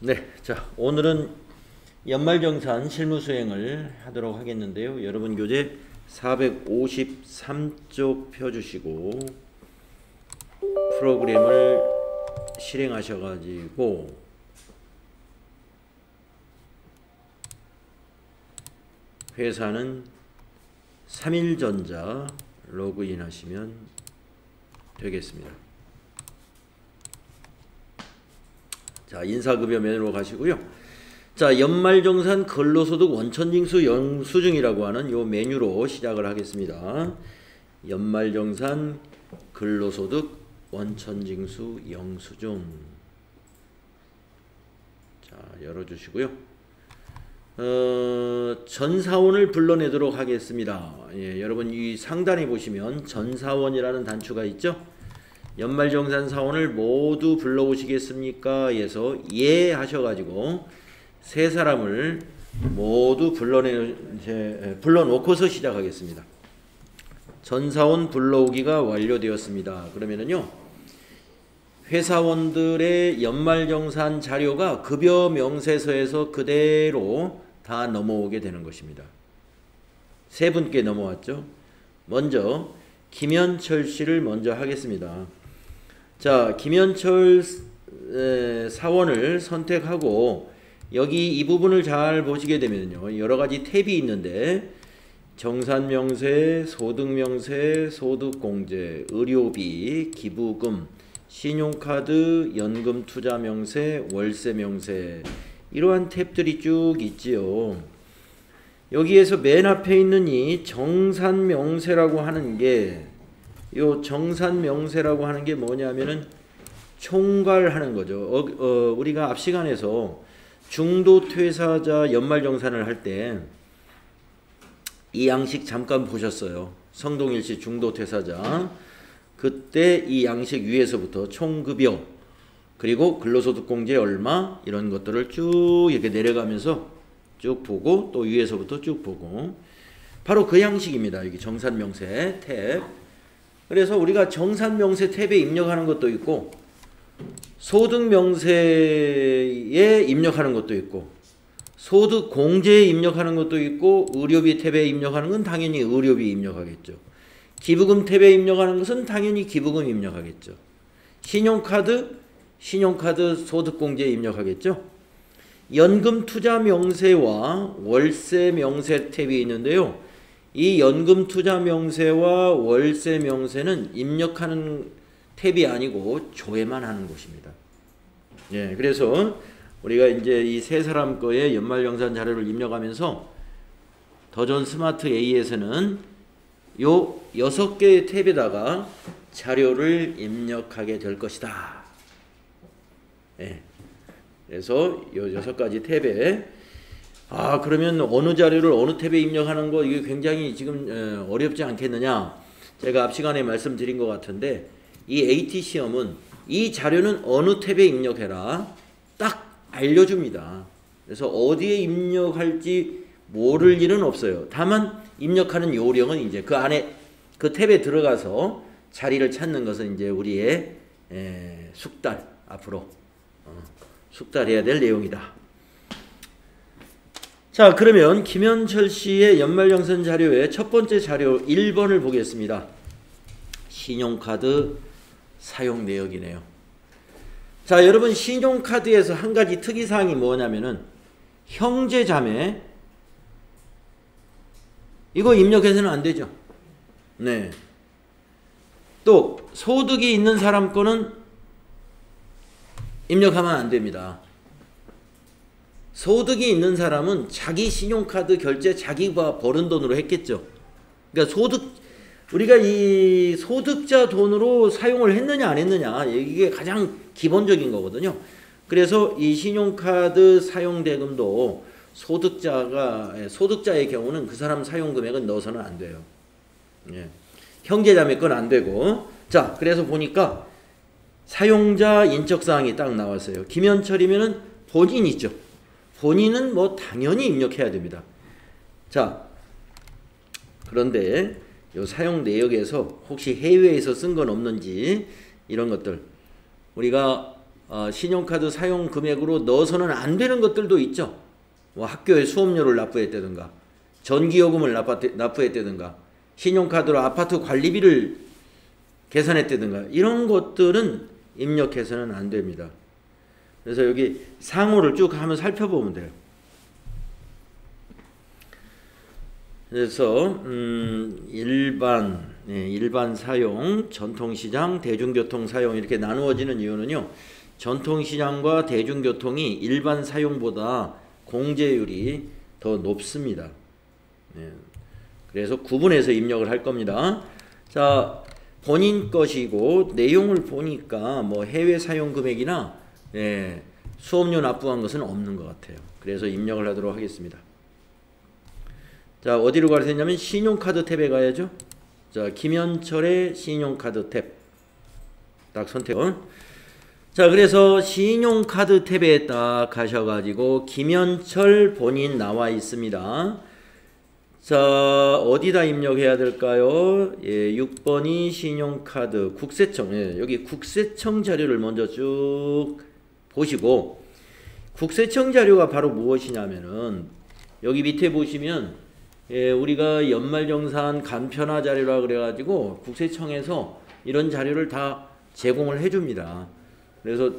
네, 자 오늘은 연말정산 실무 수행을 하도록 하겠는데요. 여러분 교재 453쪽 펴주시고 프로그램을 실행하셔가지고 회사는 3일전자 로그인 하시면 되겠습니다. 자, 인사급여 면으로 가시고요. 자, 연말정산 근로소득 원천징수 영수증이라고 하는 요 메뉴로 시작을 하겠습니다. 연말정산 근로소득 원천징수 영수증. 자, 열어주시고요. 전사원을 불러내도록 하겠습니다. 예, 여러분 이 상단에 보시면 전사원이라는 단추가 있죠. 연말정산 사원을 모두 불러오시겠습니까? 해서 예 하셔가지고 세 사람을 모두 불러놓고서 시작하겠습니다. 전사원 불러오기가 완료되었습니다. 그러면은요, 회사원들의 연말정산 자료가 급여 명세서에서 그대로 다 넘어오게 되는 것입니다. 세 분께 넘어왔죠. 먼저 김현철 씨를 먼저 하겠습니다. 자, 김현철 사원을 선택하고 여기 이 부분을 잘 보시게 되면요, 여러가지 탭이 있는데 정산명세, 소득명세, 소득공제, 의료비, 기부금, 신용카드, 연금투자명세, 월세명세, 이러한 탭들이 쭉 있지요. 여기에서 맨 앞에 있는 이 정산명세라고 하는 게, 요 정산명세라고 하는 게 뭐냐면은 총괄하는 거죠. 우리가 앞 시간에서 중도퇴사자 연말정산을 할 때 이 양식 잠깐 보셨어요. 성동일씨 중도퇴사자. 그때 이 양식 위에서부터 총급여, 그리고 근로소득공제 얼마, 이런 것들을 쭉 이렇게 내려가면서 쭉 보고, 또 위에서부터 쭉 보고, 바로 그 양식입니다. 여기 정산명세 탭. 그래서 우리가 정산명세 탭에 입력하는 것도 있고, 소득명세에 입력하는 것도 있고, 소득공제에 입력하는 것도 있고, 의료비 탭에 입력하는 건 당연히 의료비 입력하겠죠. 기부금 탭에 입력하는 것은 당연히 기부금 입력하겠죠. 신용카드 소득공제에 입력하겠죠. 연금투자명세와 월세명세 탭이 있는데요. 이 연금투자명세와 월세명세는 입력하는 탭이 아니고 조회만 하는 곳입니다. 예, 그래서 우리가 이제 이 세 사람 거에 연말정산 자료를 입력하면서 더존 스마트 A에서는 요 6개의 탭에다가 자료를 입력하게 될 것이다. 예. 그래서 요 6가지 탭에 그러면 어느 자료를 어느 탭에 입력하는 거, 이게 굉장히 지금 어렵지 않겠느냐. 제가 앞 시간에 말씀드린 것 같은데, 이 AT 시험은 이 자료는 어느 탭에 입력해라 딱 알려줍니다. 그래서 어디에 입력할지 모를 일은 없어요. 다만 입력하는 요령은 이제 그 안에 그 탭에 들어가서 자리를 찾는 것은 이제 우리의 숙달, 앞으로 숙달해야 될 내용이다. 자, 그러면 김현철 씨의 연말정산 자료의 첫 번째 자료 1번을 보겠습니다. 신용카드 사용 내역이네요. 자, 여러분 신용카드에서 한 가지 특이사항이 뭐냐면은 형제자매 이거 입력해서는 안 되죠. 네. 또 소득이 있는 사람 거는 입력하면 안 됩니다. 소득이 있는 사람은 자기 신용카드 결제 자기가 버는 돈으로 했겠죠. 그러니까 우리가 이 소득자 돈으로 사용을 했느냐 안 했느냐, 이게 가장 기본적인 거거든요. 그래서 이 신용카드 사용 대금도 소득자의 경우는 그 사람 사용 금액은 넣어서는 안 돼요. 예. 형제자매 건 안 되고. 자, 그래서 보니까 사용자 인적사항이 딱 나왔어요. 김현철이면은 본인이죠. 본인은 뭐 당연히 입력해야 됩니다. 자, 그런데 요 사용 내역에서 혹시 해외에서 쓴 건 없는지, 이런 것들 우리가 신용카드 사용 금액으로 넣어서는 안 되는 것들도 있죠. 뭐 학교에 수업료를 납부했다든가 전기요금을 납부했다든가 신용카드로 아파트 관리비를 계산했다든가 이런 것들은 입력해서는 안 됩니다. 그래서 여기 상호를 쭉 한번 살펴보면 돼요. 그래서 일반 사용, 전통시장, 대중교통 사용 이렇게 나누어지는 이유는요. 전통시장과 대중교통이 일반 사용보다 공제율이 더 높습니다. 그래서 구분해서 입력을 할 겁니다. 자, 본인 것이고 내용을 보니까 뭐 해외 사용 금액이나 수업료 납부한 것은 없는 것 같아요. 그래서 입력을 하도록 하겠습니다. 자, 어디로 가야 되냐면 신용카드 탭에 가야죠. 자, 김현철의 신용카드 탭 딱 선택. 자, 그래서 신용카드 탭에 딱 가셔가지고 김현철 본인 나와 있습니다. 자, 어디다 입력해야 될까요? 6번이 신용카드 국세청. 여기 국세청 자료를 먼저 쭉 보시고, 국세청 자료가 바로 무엇이냐면은 여기 밑에 보시면 우리가 연말정산 간편화 자료라 그래가지고 국세청에서 이런 자료를 다 제공을 해줍니다. 그래서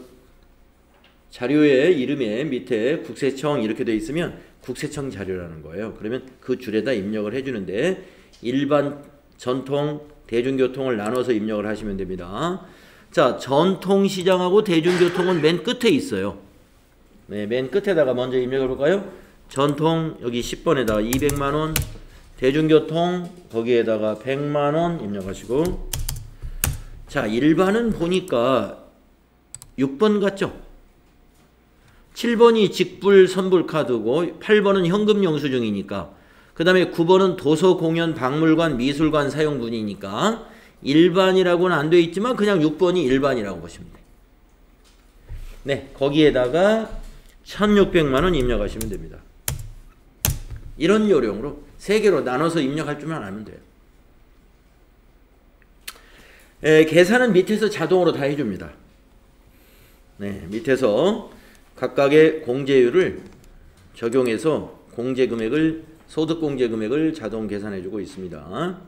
자료의 이름에 밑에 국세청 이렇게 되어 있으면 국세청 자료라는 거예요. 그러면 그 줄에다 입력을 해주는데 일반, 전통, 대중교통을 나눠서 입력을 하시면 됩니다. 자, 전통시장하고 대중교통은 맨 끝에 있어요. 네, 맨 끝에다가 먼저 입력해 볼까요? 전통 여기 10번에다가 200만원, 대중교통 거기에다가 100만원 입력하시고, 자, 일반은 보니까 6번 같죠? 7번이 직불 선불카드고 8번은 현금 영수증이니까, 그 다음에 9번은 도서, 공연, 박물관, 미술관 사용분이니까 일반이라고는 안 되어 있지만 그냥 6번이 일반이라고 보시면 돼요. 네, 거기에다가 1600만원 입력하시면 됩니다. 이런 요령으로 3개로 나눠서 입력할 줄만 알면 돼요. 계산은 밑에서 자동으로 다 해줍니다. 네, 밑에서 각각의 공제율을 적용해서 공제금액을, 소득공제금액을 자동 계산해주고 있습니다.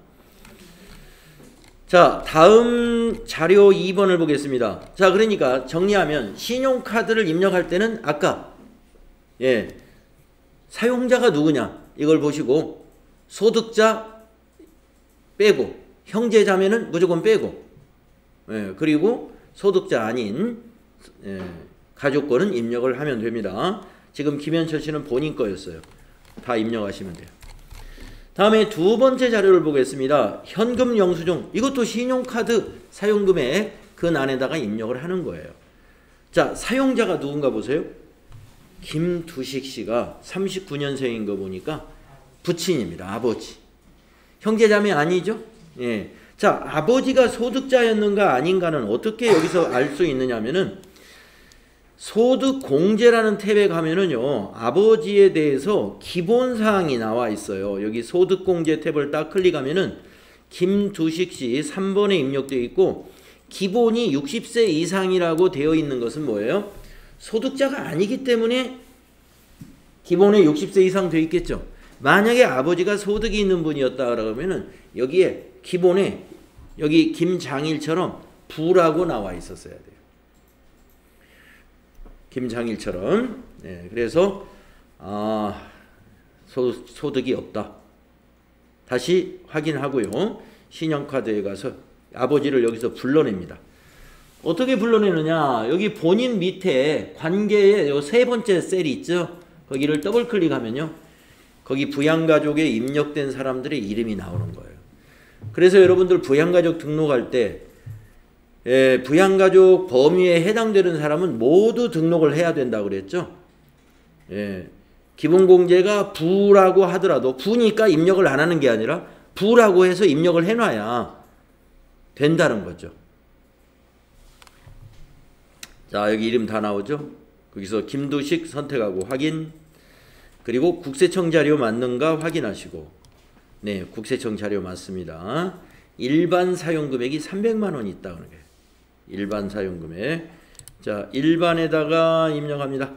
자, 다음 자료 2번을 보겠습니다. 자, 그러니까 정리하면 신용카드를 입력할 때는 아까 사용자가 누구냐 이걸 보시고 소득자 빼고 형제자매는 무조건 빼고 그리고 소득자 아닌 가족권은 입력을 하면 됩니다. 지금 김현철 씨는 본인 거였어요. 다 입력하시면 돼요. 다음에 두 번째 자료를 보겠습니다. 현금 영수증. 이것도 신용카드 사용금액 그 안에다가 입력을 하는 거예요. 자, 사용자가 누군가 보세요. 김두식 씨가 39년생인 거 보니까 부친입니다. 아버지. 형제자매 아니죠? 예. 자, 아버지가 소득자였는가 아닌가는 어떻게 여기서 알 수 있느냐면은 소득공제라는 탭에 가면은요, 아버지에 대해서 기본사항이 나와 있어요. 여기 소득공제 탭을 딱 클릭하면은 김두식 씨 3번에 입력되어 있고, 기본이 60세 이상이라고 되어 있는 것은 뭐예요? 소득자가 아니기 때문에 기본에 60세 이상 되어 있겠죠. 만약에 아버지가 소득이 있는 분이었다 그러면은 여기에 기본에 여기 김장일처럼 부라고 나와 있었어야 돼요. 김장일처럼. 네, 그래서 소득이 없다. 다시 확인하고요. 신용카드에 가서 아버지를 여기서 불러냅니다. 어떻게 불러내느냐? 여기 본인 밑에 관계에 요 세 번째 셀이 있죠? 거기를 더블 클릭하면요, 거기 부양가족에 입력된 사람들의 이름이 나오는 거예요. 그래서 여러분들 부양가족 등록할 때 부양가족 범위에 해당되는 사람은 모두 등록을 해야 된다고 그랬죠. 기본공제가 부라고 하더라도 부니까 입력을 안 하는 게 아니라 부라고 해서 입력을 해놔야 된다는 거죠. 자, 여기 이름 다 나오죠. 거기서 김두식 선택하고 확인, 그리고 국세청 자료 맞는가 확인하시고, 네, 국세청 자료 맞습니다. 일반 사용금액이 300만 원이 있다 그러게. 일반 사용금액. 자, 일반에다가 입력합니다.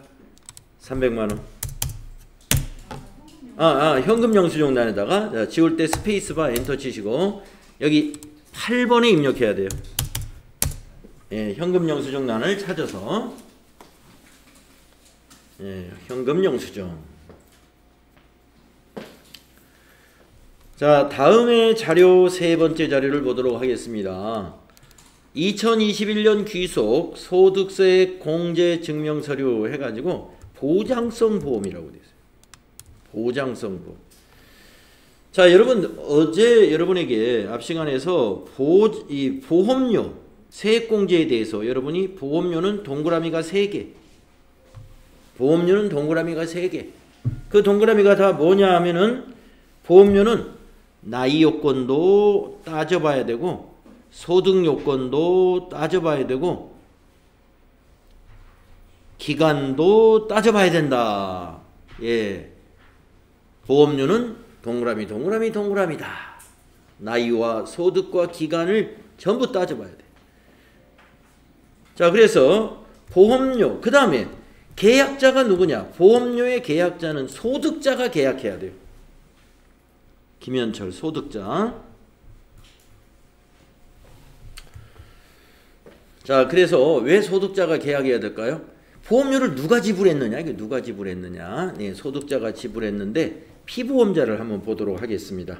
300만원. 현금 영수증란에다가 자, 지울 때 스페이스바 엔터 치시고 여기 8번에 입력해야 돼요. 예, 현금 영수증란을 찾아서 예, 현금 영수증. 자, 다음에 자료 세 번째 자료를 보도록 하겠습니다. 2021년 귀속 소득세액 공제 증명서류 해가지고 보장성 보험이라고 되어 있어요. 보장성 보험. 자, 여러분 어제 여러분에게 앞 시간에서 이 보험료 세액 공제에 대해서 여러분이 보험료는 동그라미가 3개. 보험료는 동그라미가 3개. 그 동그라미가 다 뭐냐 하면은 보험료는 나이 요건도 따져봐야 되고 소득 요건도 따져봐야 되고 기간도 따져봐야 된다. 예, 보험료는 동그라미 동그라미 동그라미다. 나이와 소득과 기간을 전부 따져봐야 돼. 자, 그래서 보험료 그 다음에 계약자가 누구냐? 보험료의 계약자는 소득자가 계약해야 돼요. 김현철 소득자. 자, 그래서 왜 소득자가 계약해야 될까요? 보험료를 누가 지불했느냐? 이게 누가 지불했느냐? 네, 소득자가 지불했는데 피보험자를 한번 보도록 하겠습니다.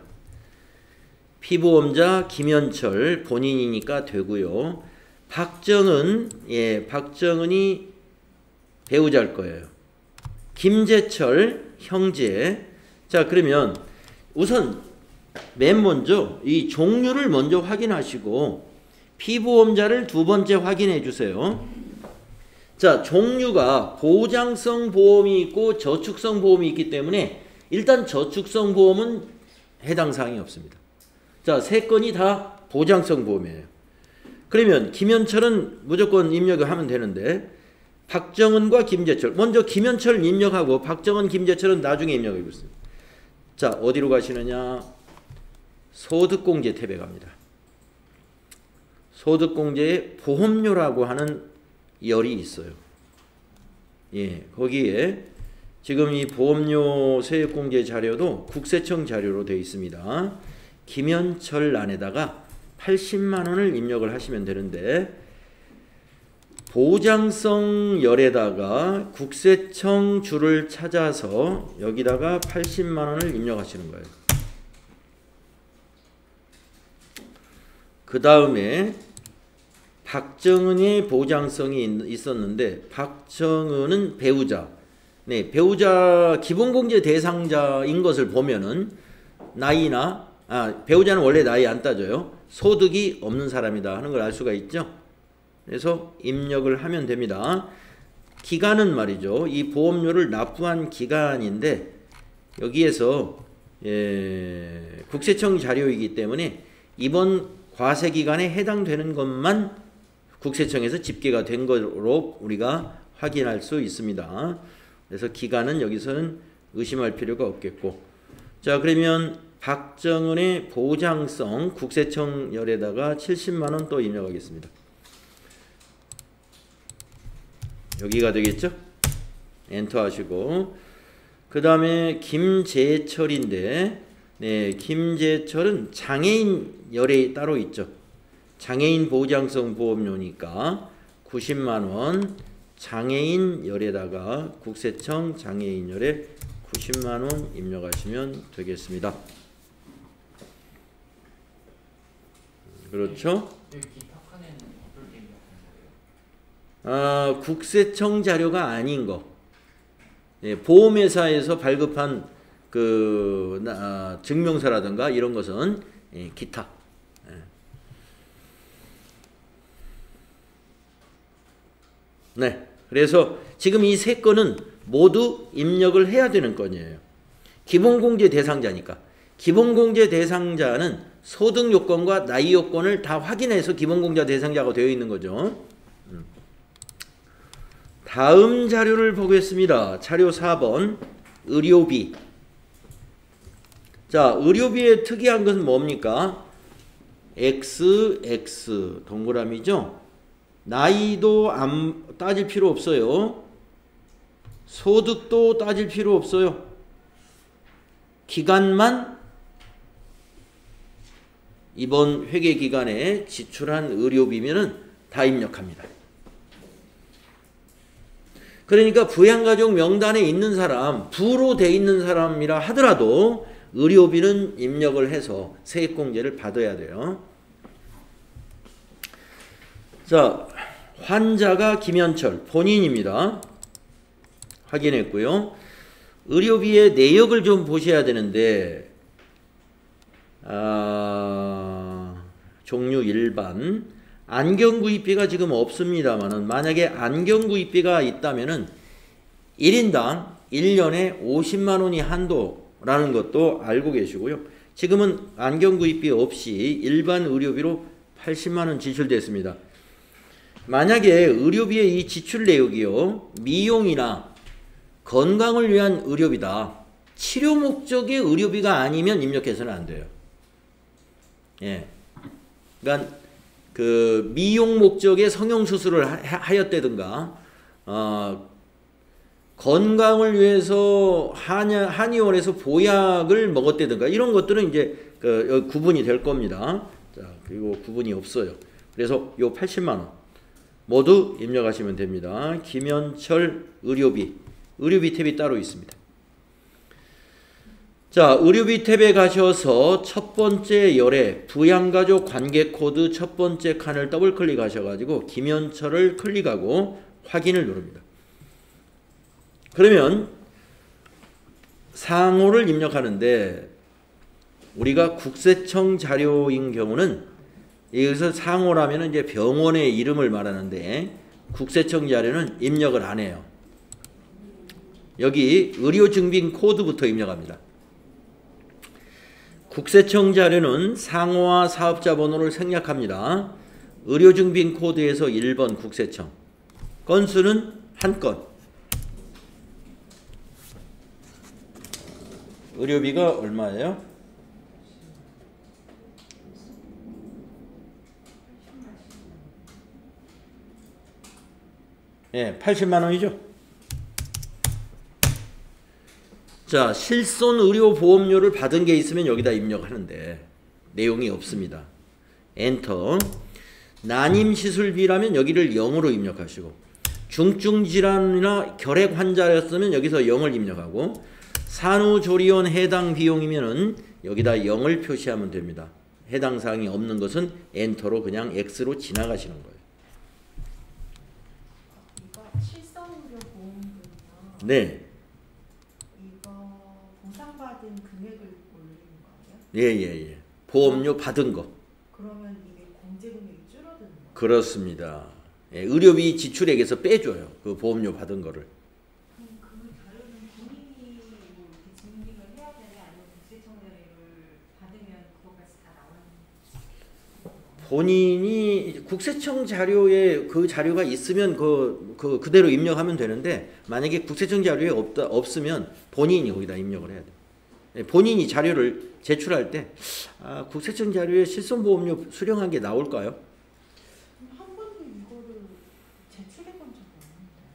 피보험자 김현철 본인이니까 되고요. 박정은, 예, 박정은이 배우자일 거예요. 김재철 형제. 자, 그러면 우선 맨 먼저 이 종류를 먼저 확인하시고 피보험자를 두 번째 확인해 주세요. 자, 종류가 보장성 보험이 있고 저축성 보험이 있기 때문에 일단 저축성 보험은 해당 사항이 없습니다. 자, 세 건이 다 보장성 보험이에요. 그러면 김현철은 무조건 입력을 하면 되는데 박정은과 김재철, 먼저 김현철 입력하고 박정은, 김재철은 나중에 입력하고 있습니다. 자, 어디로 가시느냐? 소득공제 탭에 갑니다. 소득공제에 보험료라고 하는 열이 있어요. 예, 거기에 지금 이 보험료 세액공제 자료도 국세청 자료로 되어 있습니다. 김현철 란에다가 80만 원을 입력을 하시면 되는데 보장성 열에다가 국세청 줄을 찾아서 여기다가 80만 원을 입력하시는 거예요. 그 다음에 박정은의 보장성이 있었는데 박정은은 배우자. 네, 배우자 기본공제 대상자인 것을 보면은 나이나 배우자는 원래 나이 안 따져요. 소득이 없는 사람이다 하는 걸 알 수가 있죠. 그래서 입력을 하면 됩니다. 기간은 말이죠. 이 보험료를 납부한 기간인데 여기에서 국세청 자료이기 때문에 이번 과세기간에 해당되는 것만 국세청에서 집계가 된 거로 우리가 확인할 수 있습니다. 그래서 기간은 여기서는 의심할 필요가 없겠고. 자, 그러면 박정은의 보장성 국세청 열에다가 70만 원 또 입력하겠습니다. 여기가 되겠죠? 엔터 하시고 그 다음에 김재철인데 네, 김재철은 장애인 열에 따로 있죠. 장애인 보장성 보험료니까 90만 원 장애인 열에다가 국세청 장애인 열에 90만 원 입력하시면 되겠습니다. 그렇죠? 국세청 자료가 아닌 거. 예, 보험회사에서 발급한 그 증명서라든가 이런 것은 기타. 예. 네, 그래서 지금 이 세 건은 모두 입력을 해야 되는 건이에요. 기본공제 대상자니까. 기본공제 대상자는 소득 요건과 나이 요건을 다 확인해서 기본공제 대상자가 되어 있는 거죠. 다음 자료를 보겠습니다. 자료 4번 의료비. 자, 의료비의 특이한 것은 뭡니까? XX 동그라미죠. 나이도 따질 필요 없어요. 소득도 따질 필요 없어요. 기간만 이번 회계 기간에 지출한 의료비면은 다 입력합니다. 그러니까 부양가족 명단에 있는 사람, 부로 돼 있는 사람이라 하더라도 의료비는 입력을 해서 세액공제를 받아야 돼요. 자, 환자가 김현철 본인입니다. 확인했고요. 의료비의 내역을 좀 보셔야 되는데 종류 일반 안경구입비가 지금 없습니다만은 만약에 안경구입비가 있다면은 1인당 1년에 50만 원이 한도라는 것도 알고 계시고요. 지금은 안경구입비 없이 일반 의료비로 80만 원 지출됐습니다. 만약에 의료비의 이 지출 내역이요, 미용이나 건강을 위한 의료비다, 치료 목적의 의료비가 아니면 입력해서는 안 돼요. 예. 그러니까 그 미용 목적의 성형수술을 하였다든가 건강을 위해서 한의원에서 보약을 먹었다든가 이런 것들은 이제 구분이 될 겁니다. 자, 그리고 구분이 없어요. 그래서 요 80만 원 모두 입력하시면 됩니다. 김현철 의료비 탭이 따로 있습니다. 자, 의료비 탭에 가셔서 첫 번째 열에 부양가족 관계코드 첫 번째 칸을 더블 클릭하셔가지고 김현철을 클릭하고 확인을 누릅니다. 그러면 상호를 입력하는데 우리가 국세청 자료인 경우는 여기서 상호라면 이제 병원의 이름을 말하는데 국세청 자료는 입력을 안 해요. 여기 의료증빙 코드부터 입력합니다. 국세청 자료는 상호와 사업자 번호를 생략합니다. 의료증빙 코드에서 1번 국세청. 건수는 한 건. 의료비가 얼마예요? 예, 80만 원이죠. 자, 실손의료보험료를 받은 게 있으면 여기다 입력하는데 내용이 없습니다. 엔터. 난임시술비라면 여기를 0으로 입력하시고, 중증질환이나 결핵 환자였으면 여기서 0을 입력하고, 산후조리원 해당 비용이면은 여기다 0을 표시하면 됩니다. 해당 사항이 없는 것은 엔터로 그냥 X로 지나가시는 거예요. 이거 실손의료보험료요. 네. 보상받은 금액을 올리는 거예요? 예. 보험료 받은 거. 그러면 이게 공제 금액이 줄어드는 거예요? 그렇습니다. 예, 의료비 지출액에서 빼줘요. 그 보험료 받은 거를. 그럼 그 자료는 본인이 뭐 이렇게 증빙을 해야 되냐, 아니면 국세청 자료를 받으면 그것까지 다 나오는? 본인이 국세청 자료에 그 자료가 있으면 그대로 입력하면 되는데, 만약에 국세청 자료에 없으면 본인이 거기다 입력을 해야 돼요. 본인이 자료를 제출할 때 국세청 자료에 실손보험료 수령한 게 나올까요? 한 번도 이거를 제출해 본 적이 없는데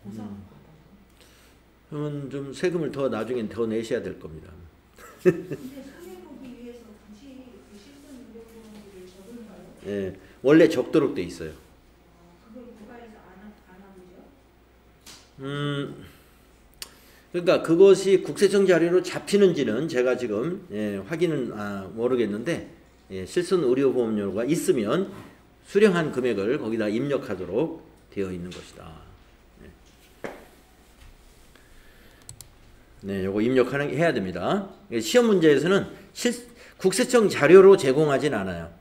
보상 받아서. 그러면 좀 세금을 더 나중엔 더 내셔야 될 겁니다. 근데 손해 보기 위해서 굳이 실손의료보험료를 적을까요? 예, 원래 적도록 돼 있어요. 그걸 국가에서 안 하고요? 그러니까 그것이 국세청 자료로 잡히는지는 제가 지금 확인은 모르겠는데, 실손의료보험료가 있으면 수령한 금액을 거기다 입력하도록 되어 있는 것이다. 네, 요거 해야 됩니다. 시험 문제에서는 국세청 자료로 제공하진 않아요.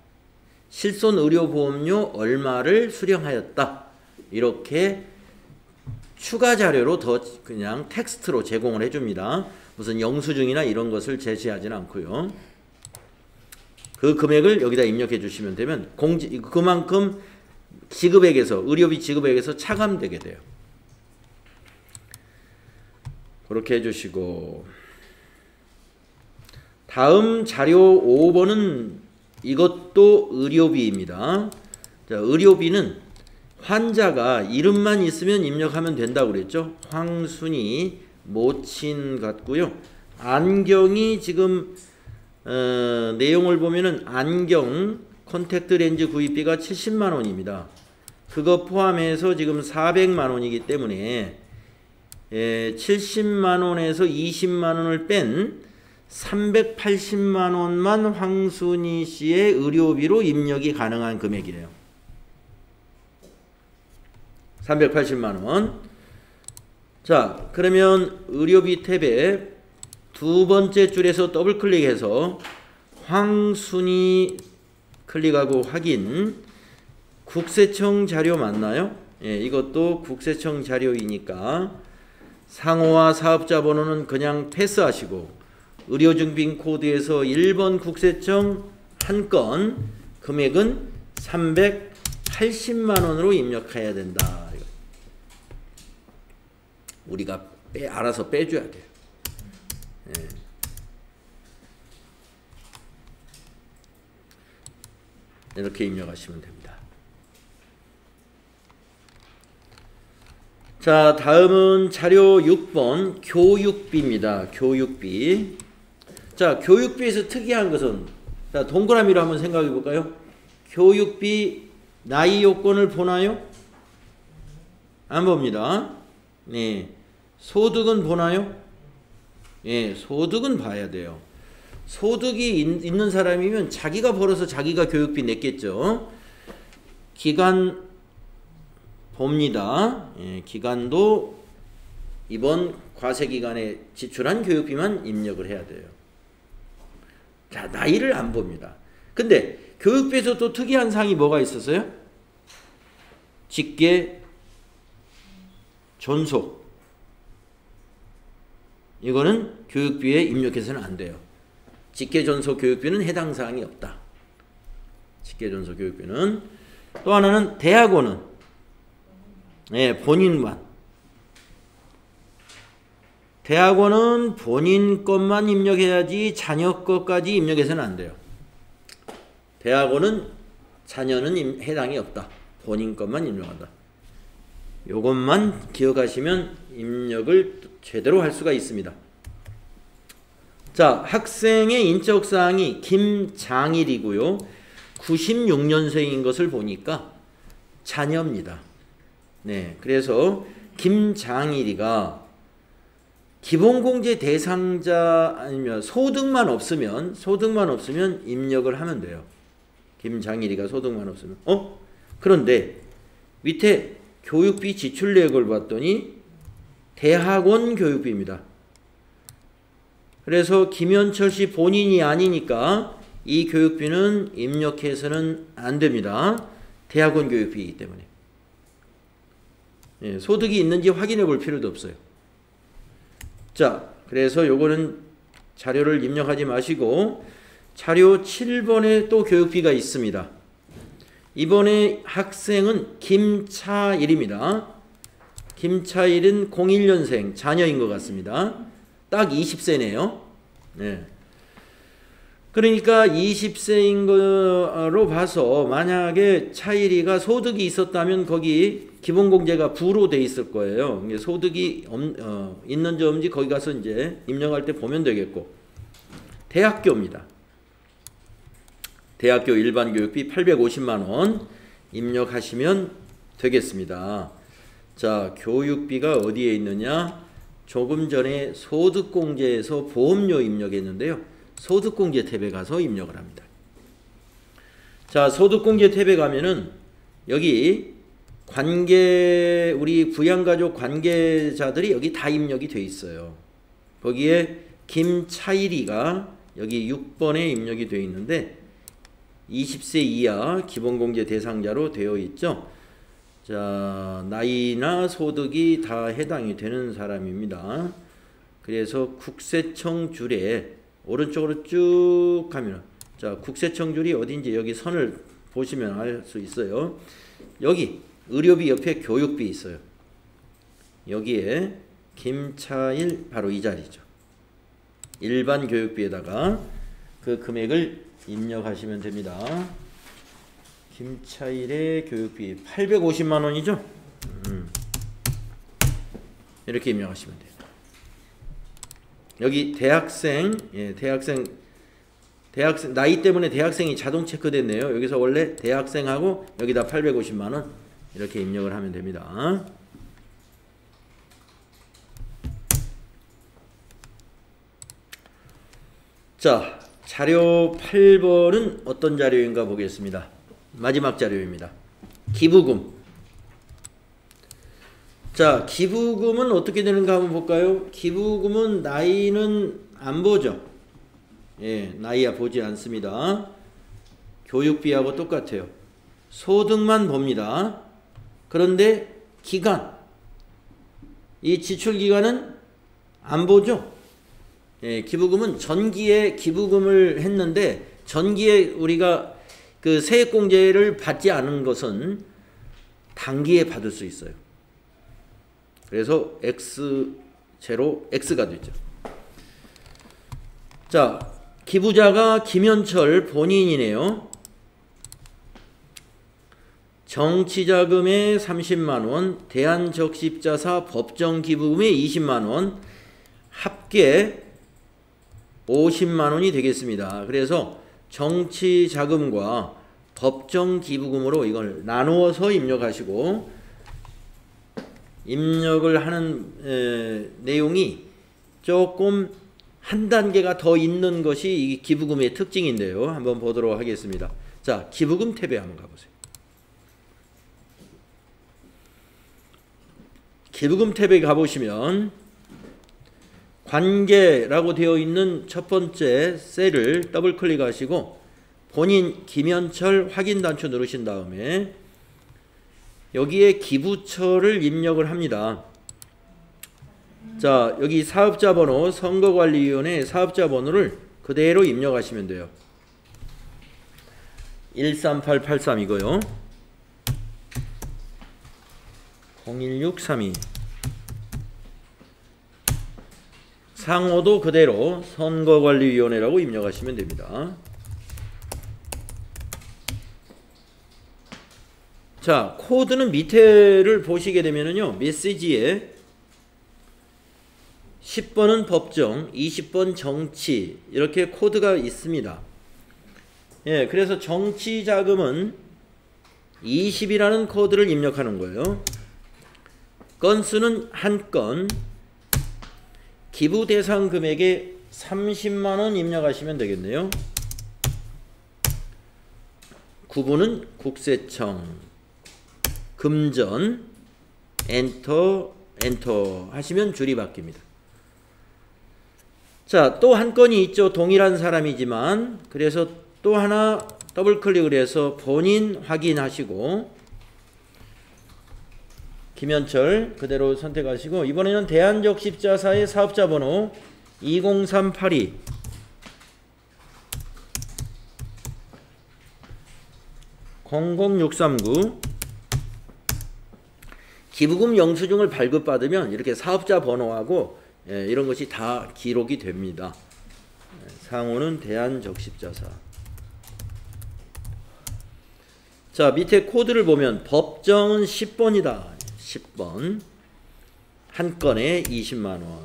실손의료보험료 얼마를 수령하였다, 이렇게 추가 자료로 더 그냥 텍스트로 제공을 해줍니다. 무슨 영수증이나 이런 것을 제시하지는 않고요. 그 금액을 여기다 입력해 주시면 되면 그만큼 지급액에서, 의료비 지급액에서 차감되게 돼요. 그렇게 해주시고, 다음 자료 5번은 이것도 의료비입니다. 자, 의료비는 환자가 이름만 있으면 입력하면 된다고 그랬죠. 황순이 모친 같고요. 안경이 지금 내용을 보면은 안경 콘택트 렌즈 구입비가 70만 원입니다. 그거 포함해서 지금 400만 원이기 때문에 70만 원에서 20만 원을 뺀 380만 원만 황순이 씨의 의료비로 입력이 가능한 금액이에요. 380만 원. 자, 그러면 의료비 탭에 두 번째 줄에서 더블 클릭해서 황순이 클릭하고 확인. 국세청 자료 맞나요? 예, 이것도 국세청 자료이니까 상호와 사업자 번호는 그냥 패스하시고 의료증빙 코드에서 1번 국세청 한 건 금액은 380만 원으로 입력해야 된다. 우리가 알아서 빼줘야 돼요. 예. 이렇게 입력하시면 됩니다. 자, 다음은 자료 6번 교육비입니다. 교육비. 자, 교육비에서 특이한 것은, 자, 동그라미로 한번 생각해 볼까요? 교육비 나이 요건을 보나요? 안 봅니다. 네. 소득은 보나요? 예, 소득은 봐야 돼요. 소득이 있는 사람이면 자기가 벌어서 자기가 교육비 냈겠죠. 기간 봅니다. 예, 기간도 이번 과세기간에 지출한 교육비만 입력을 해야 돼요. 자, 나이를 안 봅니다. 근데 교육비에서 또 특이한 사항이 뭐가 있었어요? 직계 존속. 이거는 교육비에 입력해서는 안 돼요. 직계존속 교육비는 해당 사항이 없다. 직계존속 교육비는. 또 하나는 대학원은 본인만. 대학원은 본인 것만 입력해야지 자녀 것까지 입력해서는 안 돼요. 대학원은 자녀는 해당이 없다. 본인 것만 입력한다. 요것만 기억하시면 입력을 제대로 할 수가 있습니다. 자, 학생의 인적사항이 김장일이고요. 96년생인 것을 보니까 자녀입니다. 네, 그래서 김장일이가 기본공제 대상자 아니면 소득만 없으면 입력을 하면 돼요. 김장일이가 소득만 없으면. 그런데 밑에 교육비 지출 내역을 봤더니 대학원 교육비입니다. 그래서 김현철 씨 본인이 아니니까 이 교육비는 입력해서는 안 됩니다. 대학원 교육비이기 때문에. 예, 소득이 있는지 확인해 볼 필요도 없어요. 자, 그래서 요거는 자료를 입력하지 마시고 자료 7번에 또 교육비가 있습니다. 이번에 학생은 김차일입니다. 김차일은 01년생 자녀인 것 같습니다. 딱 20세네요. 네. 그러니까 20세인 거로 봐서 만약에 차일이가 소득이 있었다면 거기 기본공제가 부로 돼 있을 거예요. 소득이 있는지 없는지 거기 가서 이제 입력할 때 보면 되겠고. 대학교입니다. 대학교 일반 교육비 850만 원 입력하시면 되겠습니다. 자, 교육비가 어디에 있느냐? 조금 전에 소득공제에서 보험료 입력했는데요. 소득공제 탭에 가서 입력을 합니다. 자, 소득공제 탭에 가면은 여기 우리 부양가족 관계자들이 여기 다 입력이 돼 있어요. 거기에 김차일이가 여기 6번에 입력이 되어 있는데 20세 이하 기본공제 대상자로 되어 있죠. 자, 나이나 소득이 다 해당이 되는 사람입니다. 그래서 국세청 줄에 오른쪽으로 쭉 가면, 자, 국세청 줄이 어딘지 여기 선을 보시면 알 수 있어요. 여기 의료비 옆에 교육비 있어요. 여기에 김차일 바로 이 자리죠. 일반 교육비에다가 그 금액을 입력하시면 됩니다. 김차일의 교육비 850만 원이죠? 이렇게 입력하시면 돼요. 여기 대학생, 대학생 나이 때문에 대학생이 자동 체크됐네요. 여기서 원래 대학생하고 여기다 850만 원 이렇게 입력을 하면 됩니다. 자, 자료 8번은 어떤 자료인가 보겠습니다. 마지막 자료입니다. 기부금. 자, 기부금은 어떻게 되는가 한번 볼까요? 기부금은 나이는 안 보죠. 나이야 보지 않습니다. 교육비하고 똑같아요. 소득만 봅니다. 그런데 기간, 이 지출기간은 안 보죠. 기부금은 전기에 기부금을 했는데 전기에 우리가 그 세액공제를 받지 않은 것은 단기에 받을 수 있어요. 그래서 X0, X가 되죠. 자, 기부자가 김현철 본인이네요. 정치자금의 30만원, 대한적십자사 법정기부금의 20만원, 합계 50만원이 되겠습니다. 그래서 정치자금과 법정기부금으로 이걸 나누어서 입력하시고, 입력을 하는 내용이 조금 한 단계가 더 있는 것이 이 기부금의 특징인데요. 한번 보도록 하겠습니다. 자, 기부금 탭에 한번 가보세요. 기부금 탭에 가보시면 관계라고 되어 있는 첫 번째 셀을 더블 클릭하시고 본인 김현철 확인 단추 누르신 다음에 여기에 기부처를 입력을 합니다. 자, 여기 사업자 번호, 선거관리위원회 사업자 번호를 그대로 입력하시면 돼요. 13883 이거요. 01632. 상호도 그대로 선거관리위원회라고 입력하시면 됩니다. 자, 코드는 밑에를 보시게 되면은요, 메시지에 10번은 법정, 20번 정치, 이렇게 코드가 있습니다. 그래서 정치 자금은 20이라는 코드를 입력하는 거예요. 건수는 한 건, 기부 대상 금액에 30만원 입력하시면 되겠네요. 구분은 국세청, 금전, 엔터 하시면 줄이 바뀝니다. 자, 또 한 건이 있죠. 동일한 사람이지만. 그래서 또 하나 더블 클릭을 해서 본인 확인하시고 김현철 그대로 선택하시고, 이번에는 대한적십자사의 사업자 번호 20382 00639 기부금 영수증을 발급받으면 이렇게 사업자 번호하고 이런 것이 다 기록이 됩니다. 상호는 대한적십자사. 자, 밑에 코드를 보면 법정은 10번이다. 10번. 한 건에 20만원.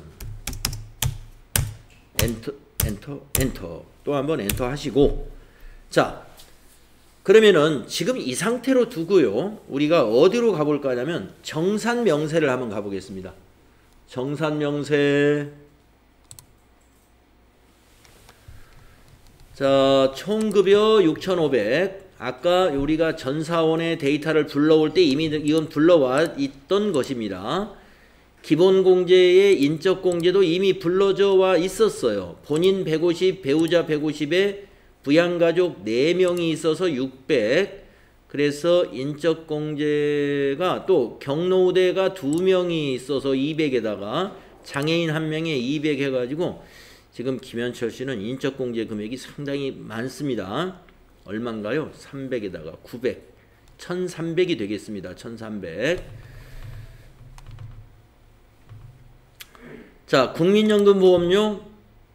엔터. 또 한번 엔터 하시고. 자, 그러면은 지금 이 상태로 두고요. 우리가 어디로 가볼까 하냐면 정산명세를 한번 가보겠습니다. 정산명세. 자, 총급여 6,500. 아까 우리가 전사원의 데이터를 불러올 때 이미 이건 불러와 있던 것입니다. 기본공제의 인적공제도 이미 불러져 와 있었어요. 본인 150, 배우자 150에 부양가족 4명이 있어서 600. 그래서 인적공제가 또 경로우대가 2명이 있어서 200에다가 장애인 1명에 200 해가지고 지금 김현철 씨는 인적공제 금액이 상당히 많습니다. 얼마인가요? 300에다가 900. 1300이 되겠습니다. 1300. 자, 국민연금보험료,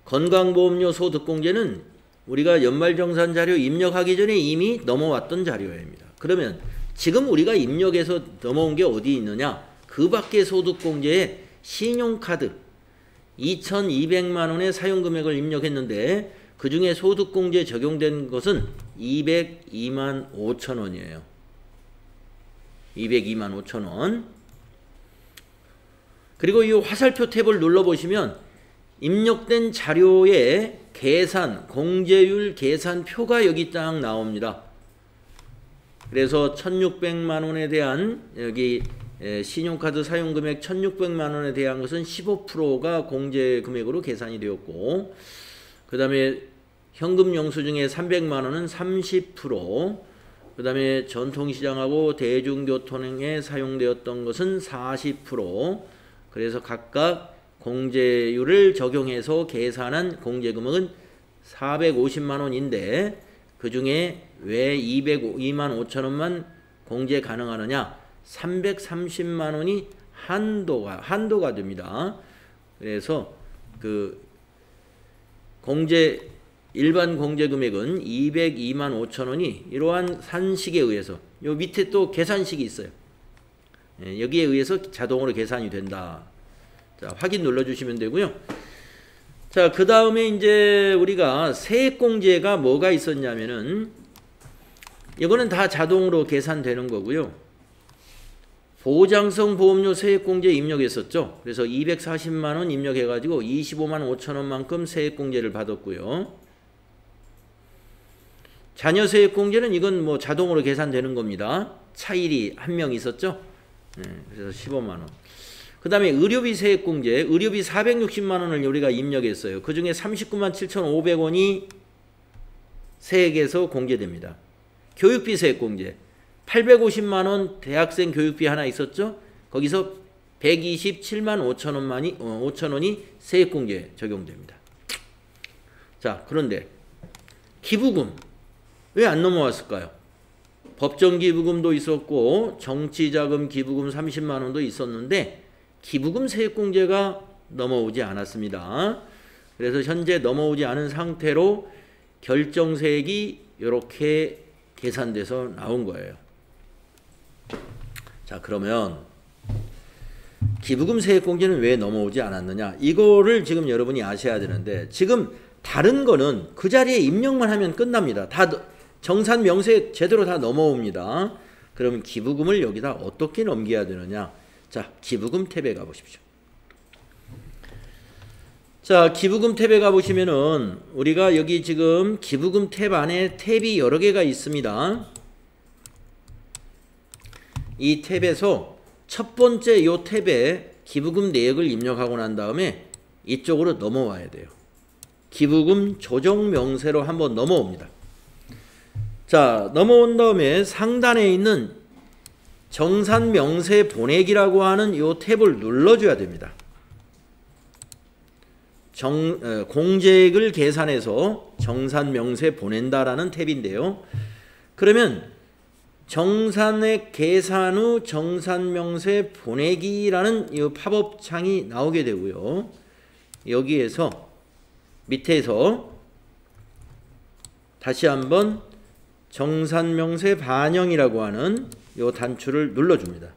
건강보험료, 소득공제는 우리가 연말정산 자료 입력하기 전에 이미 넘어왔던 자료입니다. 그러면 지금 우리가 입력해서 넘어온 게 어디 있느냐? 그 밖에 소득공제에 신용카드 2,200만 원의 사용금액을 입력했는데 그 중에 소득공제 적용된 것은 202만 5천 원이에요. 202만 5천 원. 그리고 이 화살표 탭을 눌러보시면 입력된 자료의 계산, 공제율 계산표가 여기 딱 나옵니다. 그래서 1,600만 원에 대한 여기 신용카드 사용금액 1,600만 원에 대한 것은 15%가 공제금액으로 계산이 되었고, 그 다음에 현금 영수증의 300만 원은 30%, 그 다음에 전통시장하고 대중교통에 사용되었던 것은 40%, 그래서 각각 공제율을 적용해서 계산한 공제금액은 450만 원인데 그 중에 왜 202만 5천 원만 공제 가능하느냐? 330만 원이 한도가 됩니다. 그래서 그 일반 공제 금액은 202만 5천 원이 이러한 산식에 의해서 요 밑에 또 계산식이 있어요. 여기에 의해서 자동으로 계산이 된다. 자, 확인 눌러주시면 되고요. 자, 그 다음에 이제 우리가 세액공제가 뭐가 있었냐면은 이거는 다 자동으로 계산되는 거고요. 보장성 보험료 세액공제 입력했었죠. 그래서 240만 원 입력해가지고 25만 5천 원만큼 세액공제를 받았고요. 자녀 세액공제는 이건 뭐 자동으로 계산되는 겁니다. 차일이 한 명 있었죠. 그래서 15만 원. 그 다음에 의료비 세액공제, 의료비 460만 원을 우리가 입력했어요. 그 중에 39만 7,500원이 세액에서 공제됩니다. 교육비 세액공제, 850만 원 대학생 교육비 하나 있었죠. 거기서 127만 5천 원이 세액공제 적용됩니다. 자, 그런데 기부금 왜 안 넘어왔을까요? 법정기부금도 있었고 정치자금 기부금 30만 원도 있었는데 기부금 세액공제가 넘어오지 않았습니다. 그래서 현재 넘어오지 않은 상태로 결정세액이 이렇게 계산돼서 나온 거예요. 자, 그러면 기부금 세액공제는 왜 넘어오지 않았느냐? 이거를 지금 여러분이 아셔야 되는데 지금 다른 거는 그 자리에 입력만 하면 끝납니다. 다 정산 명세 제대로 다 넘어옵니다. 그러면 기부금을 여기다 어떻게 넘겨야 되느냐? 자, 기부금 탭에 가보십시오. 자, 기부금 탭에 가보시면은 우리가 여기 지금 기부금 탭 안에 탭이 여러 개가 있습니다. 이 탭에서 첫 번째 요 탭에 기부금 내역을 입력하고 난 다음에 이쪽으로 넘어와야 돼요. 기부금 조정 명세로 한번 넘어옵니다. 자, 넘어온 다음에 상단에 있는 정산 명세 보내기라고 하는 요 탭을 눌러줘야 됩니다. 공제액을 계산해서 정산 명세 보낸다라는 탭인데요. 그러면 정산액 계산 후 정산 명세 보내기라는 이 팝업 창이 나오게 되고요. 여기에서 밑에서 다시 한번 정산 명세 반영이라고 하는 이 단추를 눌러줍니다.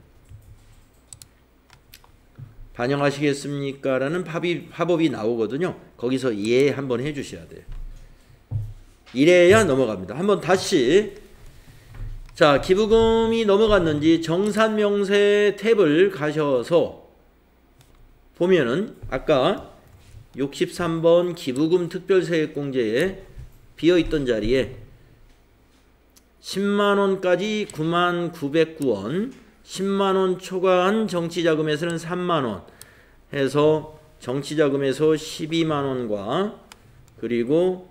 반영하시겠습니까? 라는 팝업이 나오거든요. 거기서 예 한번 해주셔야 돼요. 이래야 넘어갑니다. 한번 다시 자, 기부금이 넘어갔는지 정산명세 탭을 가셔서 보면은 아까 63번 기부금 특별세액공제에 비어있던 자리에 10만원까지 99,909원, 10만원 초과한 정치자금에서는 3만원 해서 정치자금에서 12만원과 그리고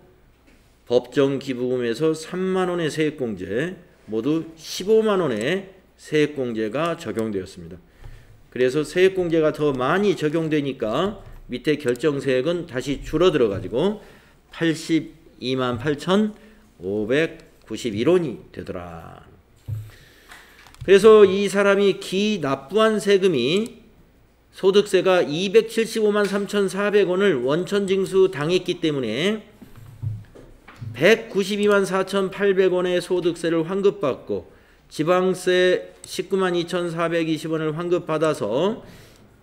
법정기부금에서 3만원의 세액공제 모두 15만원의 세액공제가 적용되었습니다. 그래서 세액공제가 더 많이 적용되니까 밑에 결정세액은 다시 줄어들어 가지고 82만 8,591원이 되더라. 그래서 이 사람이 기납부한 세금이 소득세가 275만 3,400원을 원천징수 당했기 때문에 192만 4,800원의 소득세를 환급받고 지방세 19만 2,420원을 환급받아서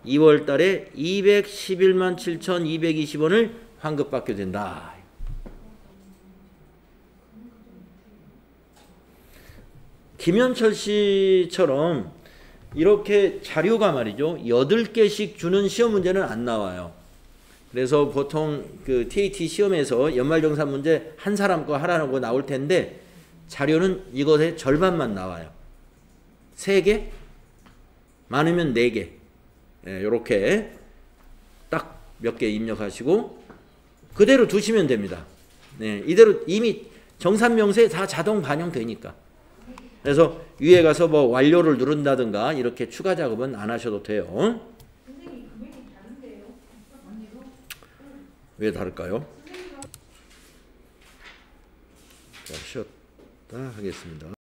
2월 달에 211만 7,220원을 환급받게 된다. 김현철 씨처럼 이렇게 자료가 말이죠. 8개씩 주는 시험 문제는 안 나와요. 그래서 보통 그 TAT 시험에서 연말정산 문제 한 사람 거 하라고 나올 텐데 자료는 이것의 절반만 나와요. 3개? 많으면 4개. 이렇게 딱 몇 개 입력하시고 그대로 두시면 됩니다. 이대로 이미 정산명세에 다 자동 반영되니까. 그래서 위에 가서 뭐 완료를 누른다든가 이렇게 추가 작업은 안 하셔도 돼요. 선생님 금액이 다른데요? 언니도? 왜 다를까요? 자, 쉬었다 하겠습니다.